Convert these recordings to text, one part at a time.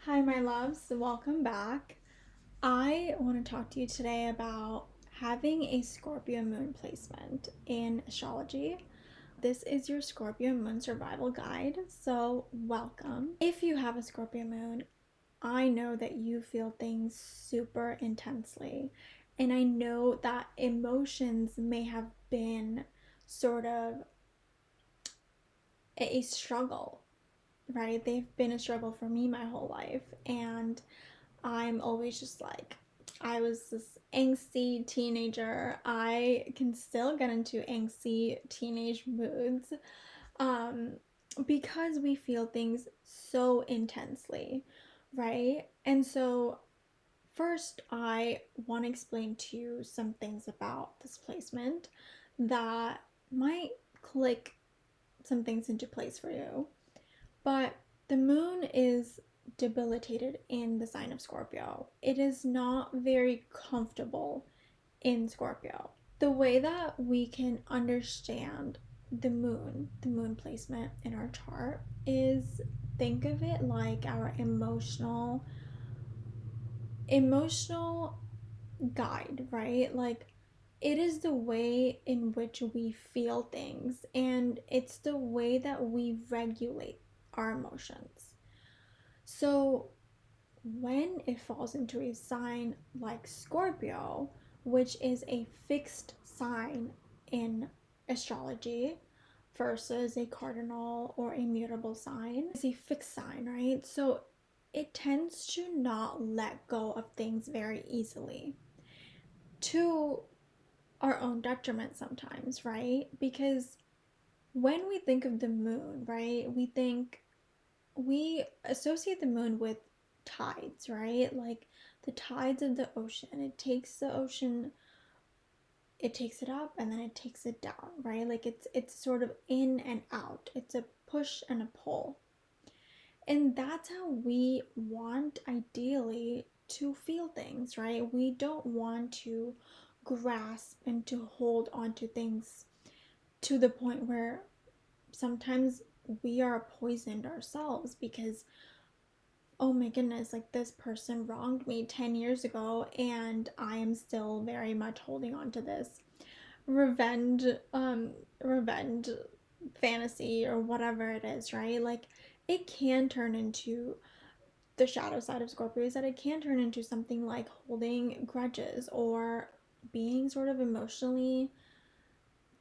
Hi, my loves. Welcome back. I want to talk to you today about having a Scorpio moon placement in astrology. This is your Scorpio moon survival guide, so welcome. If you have a Scorpio moon, I know that you feel things super intensely, and I know that emotions may have been sort of a struggle, right? They've been a struggle for me my whole life, and I'm always just like, I was this angsty teenager. I can still get into angsty teenage moods um, because we feel things so intensely, right? And so, first, I want to explain to you some things about this placement that might click some things into place for you. But the moon is debilitated in the sign of Scorpio. It is not very comfortable in Scorpio. The way that we can understand the moon placement in our chart is think of it like our emotional guide, right? Like it is the way in which we feel things and it's the way that we regulate our emotions. So, when it falls into a sign like Scorpio, which is a fixed sign in astrology versus a cardinal or a mutable sign, it's a fixed sign, right? So, it tends to not let go of things very easily to our own detriment sometimes, right? Because when we think of the moon, right, we associate the moon with tides, right? Like the tides of the ocean. It takes the ocean, it takes it up and then it takes it down, right? Like it's sort of in and out. It's a push and a pull. And that's how we want ideally to feel things, right? We don't want to grasp and to hold on to things to the point where sometimes we are poisoned ourselves because oh my goodness, like this person wronged me 10 years ago and I am still very much holding on to this revenge revenge fantasy or whatever it is, right? Like it can turn into the shadow side of Scorpio is that it can turn into something like holding grudges or being sort of emotionally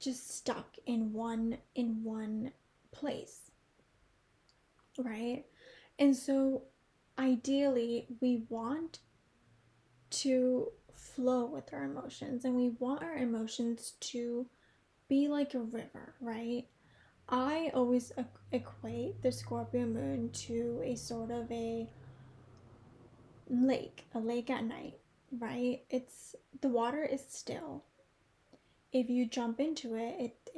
just stuck in one place, right? And so ideally we want to flow with our emotions and we want our emotions to be like a river, right? I always equate the Scorpio moon to a sort of a lake at night, right? It's the water is still. If you jump into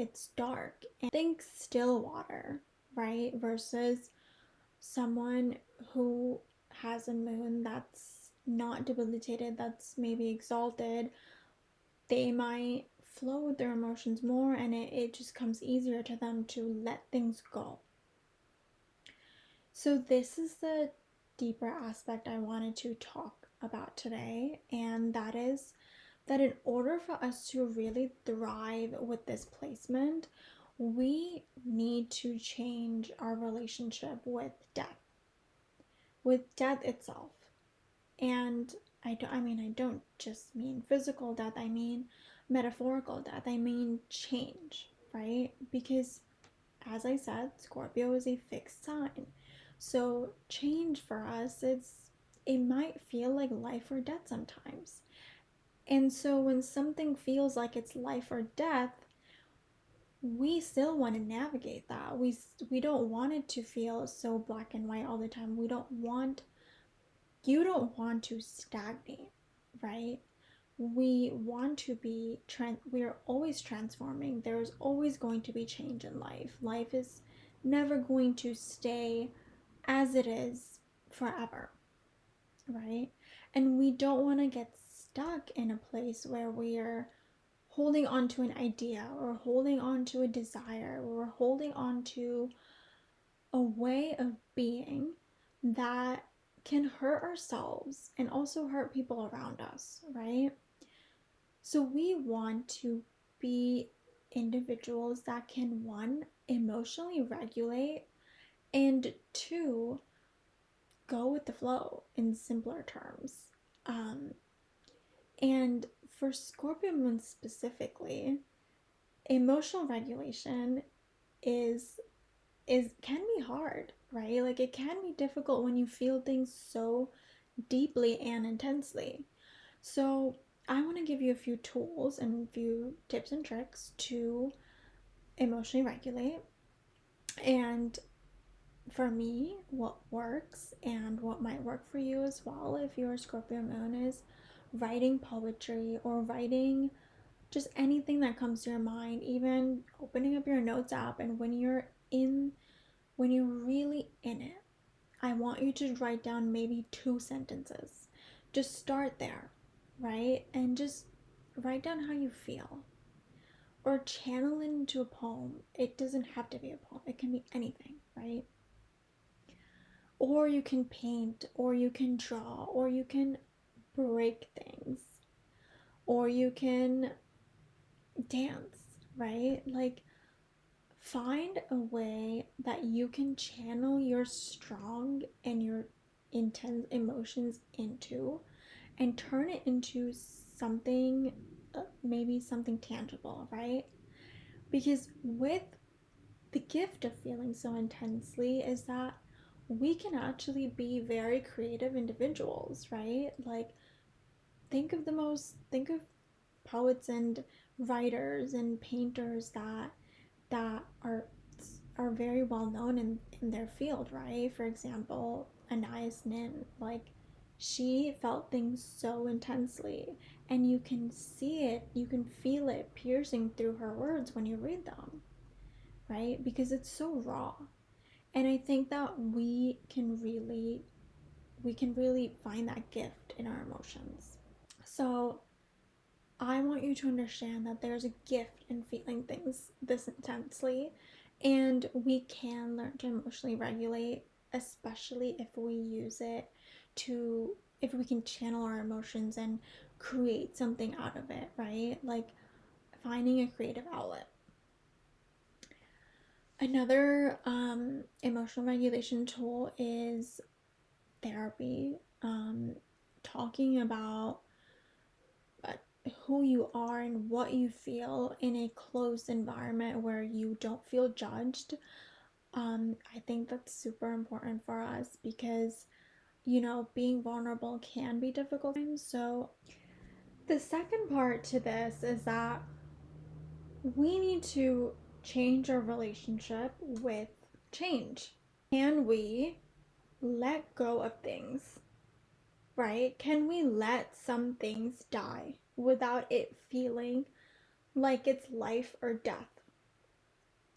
it's dark. And think still water, right? Versus someone who has a moon that's not debilitated, that's maybe exalted, they might flow with their emotions more and it just comes easier to them to let things go. So, this is the deeper aspect I wanted to talk about today, and that is that in order for us to really thrive with this placement, we need to change our relationship with death itself. And I don't just mean physical death, I mean metaphorical death. I mean change, right? Because as I said, Scorpio is a fixed sign. So change for us, it might feel like life or death sometimes. And so when something feels like it's life or death, we still want to navigate that. We don't want it to feel so black and white all the time. You don't want to stagnate, right? We want to we're always transforming. There's always going to be change in life. Life is never going to stay as it is forever, right? And we don't want to get stuck in a place where we are holding on to an idea or holding on to a desire or holding on to a way of being that can hurt ourselves and also hurt people around us, right? So we want to be individuals that can, one, emotionally regulate, and two, go with the flow in simpler terms. Um, and for Scorpio moon specifically, emotional regulation is can be hard, right? Like it can be difficult when you feel things so deeply and intensely. So, I want to give you a few tools and a few tips and tricks to emotionally regulate. And for me, what works and what might work for you as well, if you're a Scorpio moon, is writing poetry or writing just anything that comes to your mind, even opening up your notes app. And when you're really in it, I want you to write down maybe 2 sentences. Just start there, right? And just write down how you feel or channel it into a poem. It doesn't have to be a poem, it can be anything, right? Or you can paint, or you can draw, or you can break things, or you can dance, right? Like, find a way that you can channel your strong and your intense emotions into and turn it into something, maybe something tangible, right? Because with the gift of feeling so intensely is that we can actually be very creative individuals, right? Like, think of poets and writers and painters that are very well known in their field, right? For example, Anais Nin, like, she felt things so intensely, and you can see it, you can feel it piercing through her words when you read them, right? Because it's so raw. And I think that we can really find that gift in our emotions. So I want you to understand that there's a gift in feeling things this intensely, and we can learn to emotionally regulate, especially if we use it to, if we can channel our emotions and create something out of it, right? Like finding a creative outlet. Another emotional regulation tool is therapy, talking about uh, who you are and what you feel in a closed environment where you don't feel judged. I think that's super important for us because, being vulnerable can be difficult sometimes. So, the second part to this is that we need to change our relationship with change. Can we let go of things, right? Can we let some things die without it feeling like it's life or death,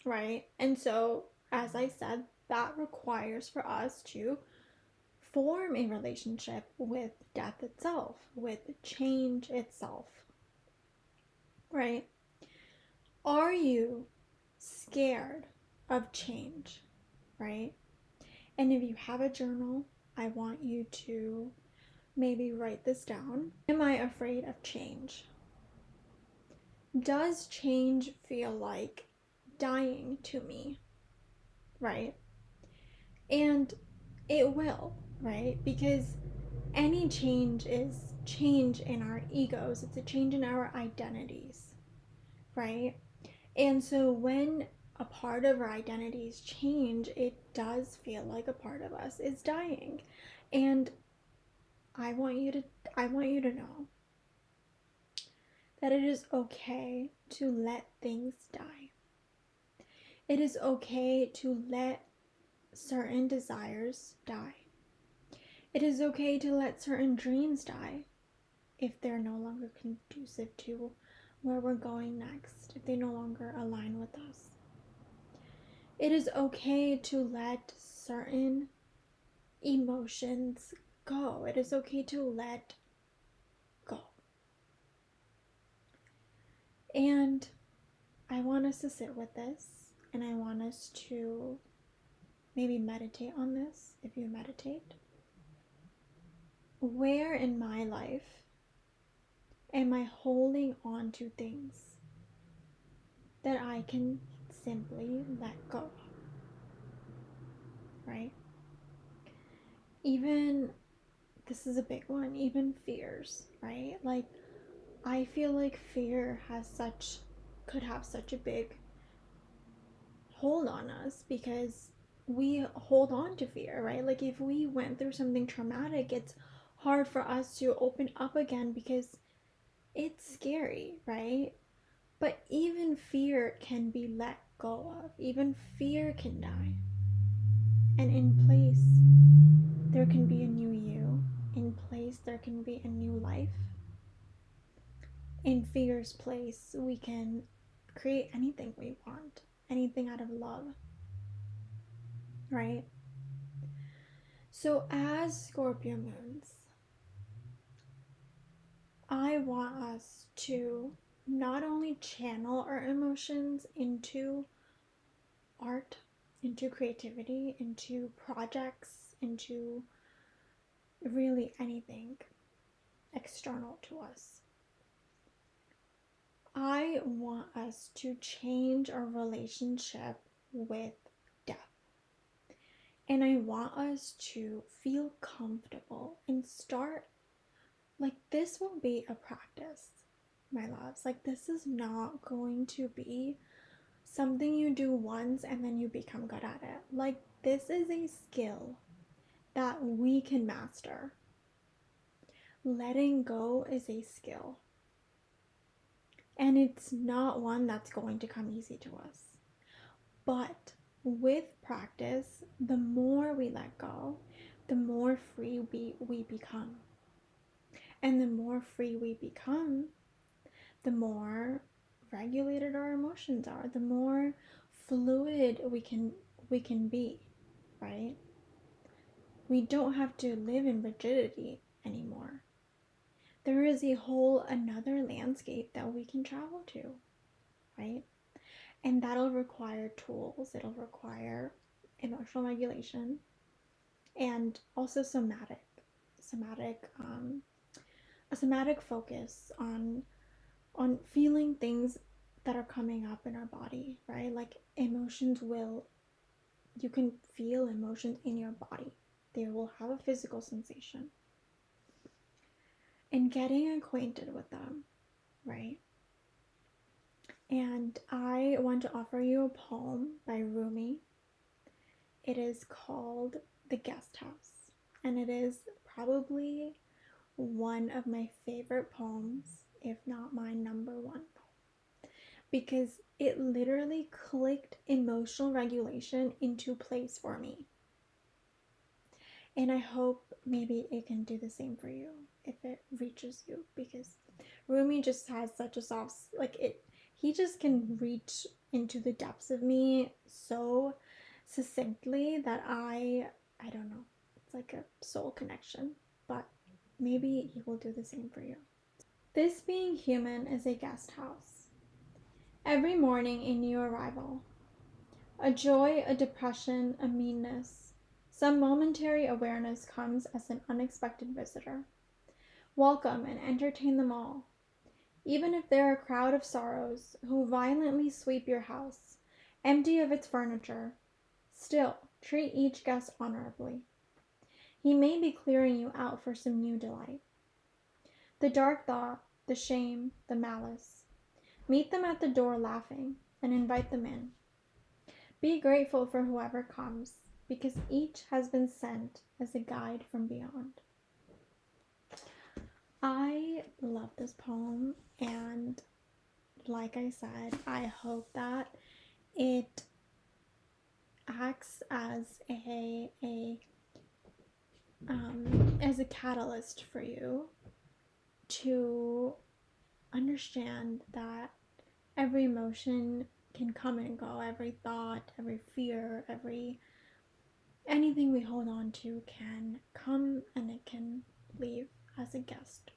right? And so, as I said, that requires for us to form a relationship with death itself, with change itself, right? Are you scared of change, right? And if you have a journal, I want you to maybe write this down. Am I afraid of change? Does change feel like dying to me, right? And it will, right? Because any change is change in our egos, it's a change in our identities, right? And so when a part of our identities change, it does feel like a part of us is dying. And I want you to I want you to know that it is okay to let things die. It is okay to let certain desires die. It is okay to let certain dreams die if they're no longer conducive to where we're going next, if they no longer align with us. It is okay to let certain emotions go. It is okay to let go. And I want us to sit with this, and I want us to maybe meditate on this if you meditate. where in my life am I holding on to things that I can simply let go, right? Even, this is a big one, even fears, right? Like, I feel like fear could have such a big hold on us because we hold on to fear, right? Like, if we went through something traumatic, it's hard for us to open up again because it's scary, right? But even fear can be let go of. Even fear can die. And in place, there can be a new you. In place, there can be a new life. In fear's place, we can create anything we want, anything out of love, right? So, as Scorpio moons, I want us to not only channel our emotions into art, into creativity, into projects, into really anything external to us. I want us to change our relationship with death. And I want us to feel comfortable and start, like, this will be a practice, my loves. Like, this is not going to be something you do once and then you become good at it. Like, this is a skill that we can master. Letting go is a skill. And it's not one that's going to come easy to us. But with practice, the more we let go, the more free we become. And the more free we become, the more regulated our emotions are, the more fluid we can be, right? We don't have to live in rigidity anymore. There is a whole another landscape that we can travel to, right? And that'll require tools, it'll require emotional regulation and also a somatic focus on feeling things that are coming up in our body, right? Like, you can feel emotions in your body. They will have a physical sensation. And getting acquainted with them, right? And I want to offer you a poem by Rumi. It is called The Guest House, and it is probably one of my favorite poems, if not my number one poem, because it literally clicked emotional regulation into place for me. And I hope maybe it can do the same for you if it reaches you, because Rumi just has such a soft, like, he just can reach into the depths of me so succinctly that I don't know, it's like a soul connection, but maybe he will do the same for you. This being human is a guest house. Every morning a new arrival. A joy, a depression, a meanness. Some momentary awareness comes as an unexpected visitor. Welcome and entertain them all. Even if they're a crowd of sorrows who violently sweep your house, empty of its furniture, still treat each guest honorably. He may be clearing you out for some new delight. The dark thought, the shame, the malice. Meet them at the door laughing and invite them in. Be grateful for whoever comes, because each has been sent as a guide from beyond. I love this poem, and like I said, I hope that it acts as a catalyst for you to understand that every emotion can come and go, every thought, every fear, anything we hold on to can come and it can leave as a guest.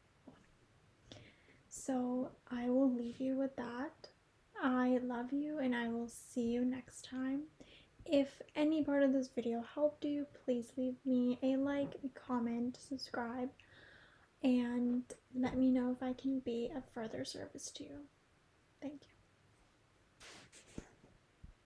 So I will leave you with that. I love you and I will see you next time. If any part of this video helped you, please leave me a like, a comment, subscribe. and let me know if I can be of further service to you. Thank you.